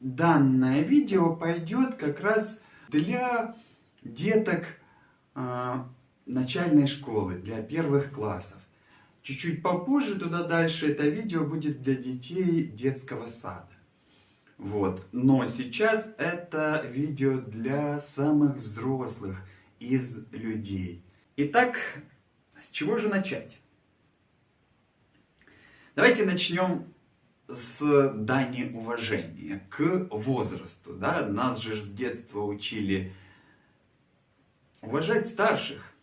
данное видео пойдет как раз для деток начальной школы, для первых классов. Чуть-чуть попозже, туда дальше, это видео будет для детей детского сада. Вот. Но сейчас это видео для самых взрослых из людей. Итак, с чего же начать? Давайте начнем с дани уважения к возрасту. Да? Нас же с детства учили уважать старших.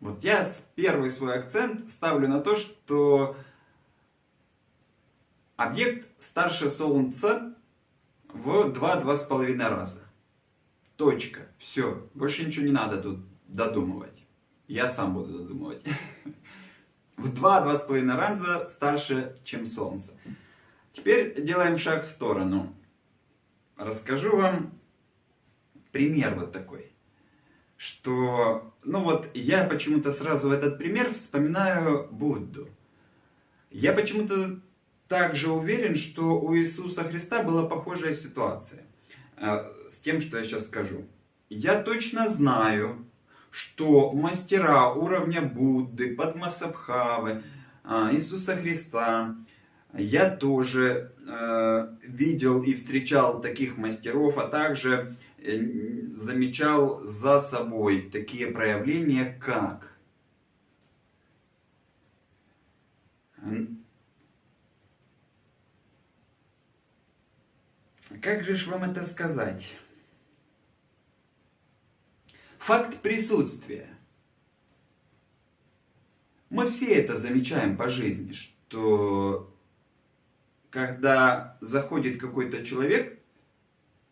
Вот я первый свой акцент ставлю на то, что объект старше Солнца в 2-2,5 раза. Точка. Все. Больше ничего не надо тут додумывать. Я сам буду додумывать. В 2-2,5 раза старше, чем Солнце. Теперь делаем шаг в сторону. Расскажу вам пример вот такой. Что, я почему-то сразу в этот пример вспоминаю Будду. Я почему-то также уверен, что у Иисуса Христа была похожая ситуация с тем, что я сейчас скажу. Я точно знаю, что мастера уровня Будды, Падмасабхавы, Иисуса Христа, я тоже видел и встречал таких мастеров, а также замечал за собой такие проявления, как же вам это сказать? Факт присутствия. Мы все это замечаем по жизни, что когда заходит какой-то человек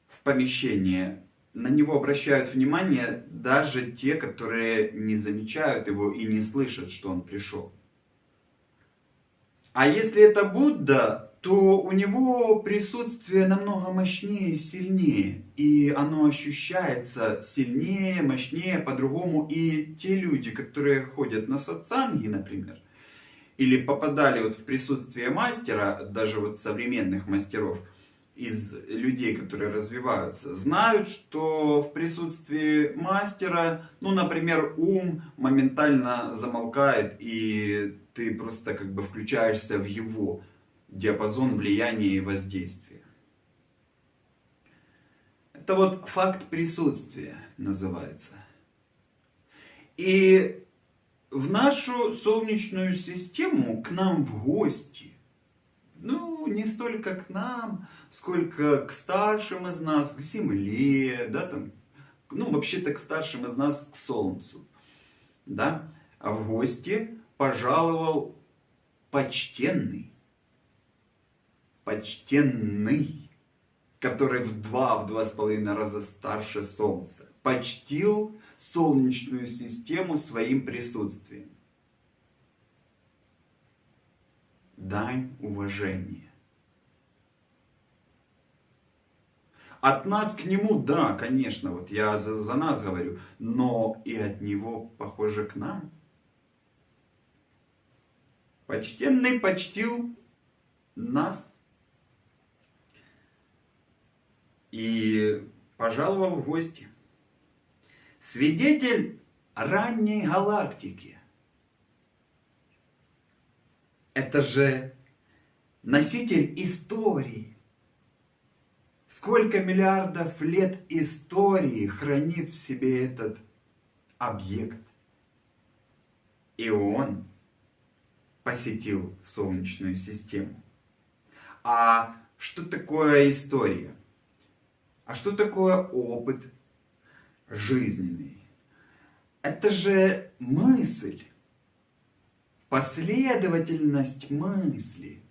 в помещение, на него обращают внимание даже те, которые не замечают его и не слышат, что он пришел. А если это Будда, то у него присутствие намного мощнее и сильнее. И оно ощущается сильнее, мощнее, по-другому. И те люди, которые ходят на сатсанги, например, или попадали в присутствие мастера, даже современных мастеров, из людей, которые развиваются, знают, что в присутствии мастера, например, ум моментально замолкает, и ты просто включаешься в его диапазон влияния и воздействия. Это факт присутствия называется. И в нашу Солнечную систему к нам в гости, не столько к нам, сколько к старшим из нас, к Земле, вообще-то к старшим из нас, к Солнцу. Да? А в гости пожаловал почтенный, который в 2-2,5 раза старше Солнца, почтил Солнечную систему своим присутствием. Дань уважения. От нас к нему, да, конечно, я за нас говорю, но и от него, похоже, к нам. Почтенный почтил нас и пожаловал в гости. Свидетель ранней галактики. Это же носитель истории. Сколько миллиардов лет истории хранит в себе этот объект. И он посетил Солнечную систему. А что такое история? А что такое опыт жизненный? Это же мысль. Последовательность мысли.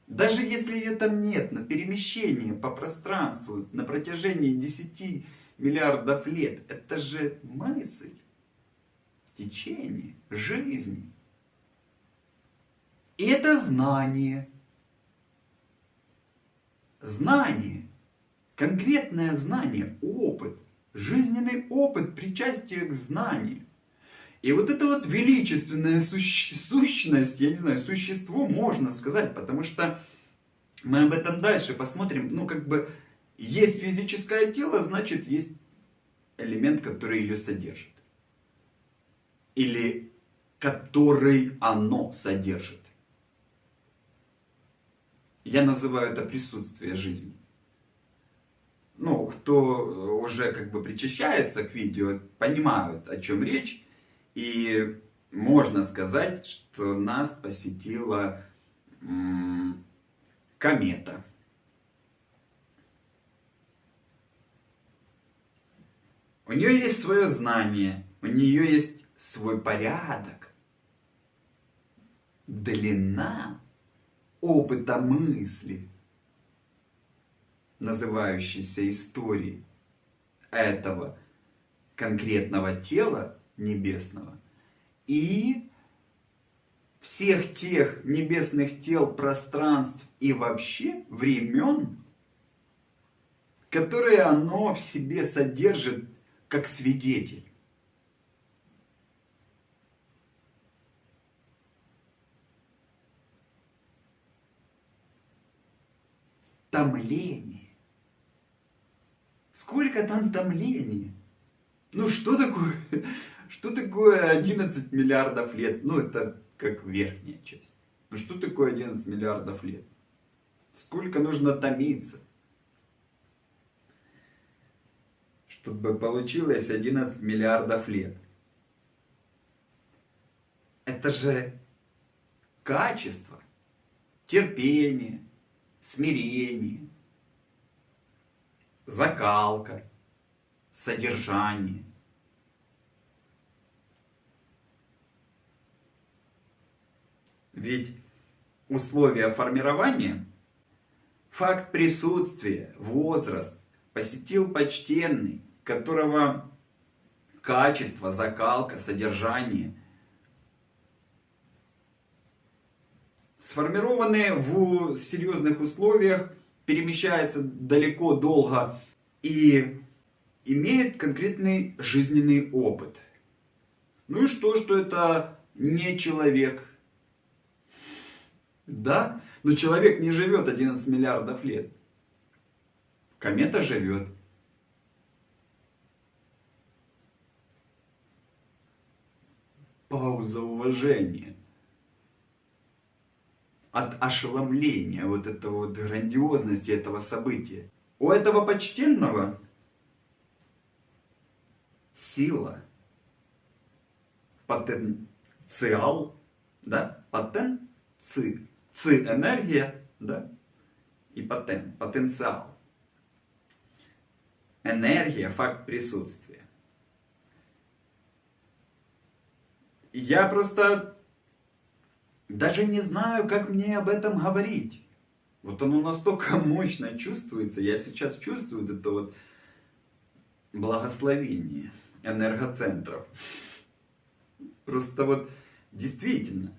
Даже если ее там нет, но перемещение по пространству на протяжении 10 миллиардов лет, это же мысль, течение жизни. И это знание. Знание. Конкретное знание, опыт, жизненный опыт, причастие к знанию. И это величественная сущность, я не знаю, существо можно сказать, потому что Мы об этом дальше посмотрим. Ну, как бы, есть физическое тело, значит, есть элемент, который ее содержит. Или который оно содержит. Я называю это присутствие жизни. Ну, кто уже как бы причащается к видео, понимают, о чем речь. И можно сказать, что нас посетила комета. У нее есть свое знание, у нее есть свой порядок, длина опыта мысли, называющейся историей этого конкретного тела небесного и всех тех небесных тел, пространств и вообще времен, которые оно в себе содержит как свидетель. Томление. Сколько там томления? Ну что такое 11 миллиардов лет? Ну это как верхняя часть. Ну что такое 11 миллиардов лет? Сколько нужно томиться, чтобы получилось 11 миллиардов лет? Это же качество, терпение, смирение, закалка, содержание. Ведь условия формирования, факт присутствия, возраст, посетил почтенный, которого качество, закалка, содержание сформированные в серьезных условиях, перемещается далеко, долго и имеет конкретный жизненный опыт. Ну и что это не человек? Да, но человек не живет 11 миллиардов лет. Комета живет. Пауза уважения. От ошеломления вот этого вот грандиозности этого события. У этого почтенного сила, потенциал, да, энергия, да, и потенциал. Энергия, факт присутствия. Я просто даже не знаю, как мне об этом говорить. Вот оно настолько мощно чувствуется. Я сейчас чувствую вот это вот благословение энергоцентров. Просто вот действительно.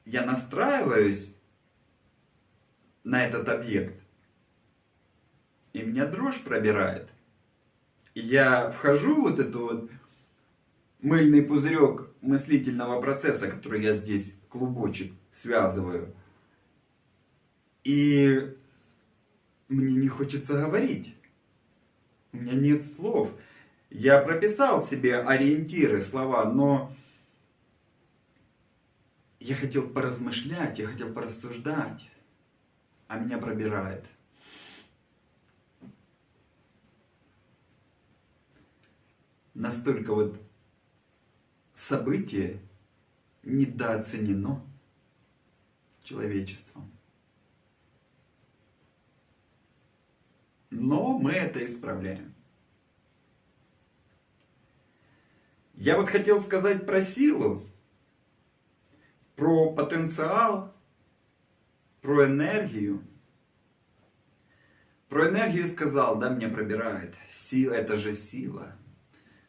Я настраиваюсь на этот объект, и меня дрожь пробирает. И я вхожу в вот этот вот мыльный пузырек мыслительного процесса, который я здесь клубочек связываю. И мне не хочется говорить. У меня нет слов. Я прописал себе ориентиры, слова, но я хотел поразмышлять, я хотел порассуждать, а меня пробирает. Настолько вот событие недооценено человечеством. Но мы это исправляем. Я вот хотел сказать про силу, про потенциал, про энергию. Про энергию сказал, да, меня пробирает. Сила, это же сила.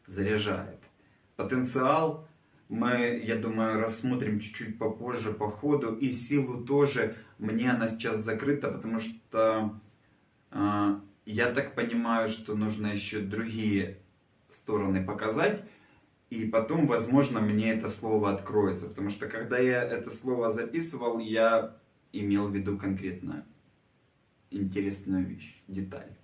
Заряжает. Потенциал мы, я думаю, рассмотрим чуть-чуть попозже по ходу. И силу тоже. Мне она сейчас закрыта, потому что я так понимаю, что нужно еще другие стороны показать. И потом, возможно, мне это слово откроется. Потому что когда я это слово записывал, я имел в виду конкретно интересную вещь, деталь.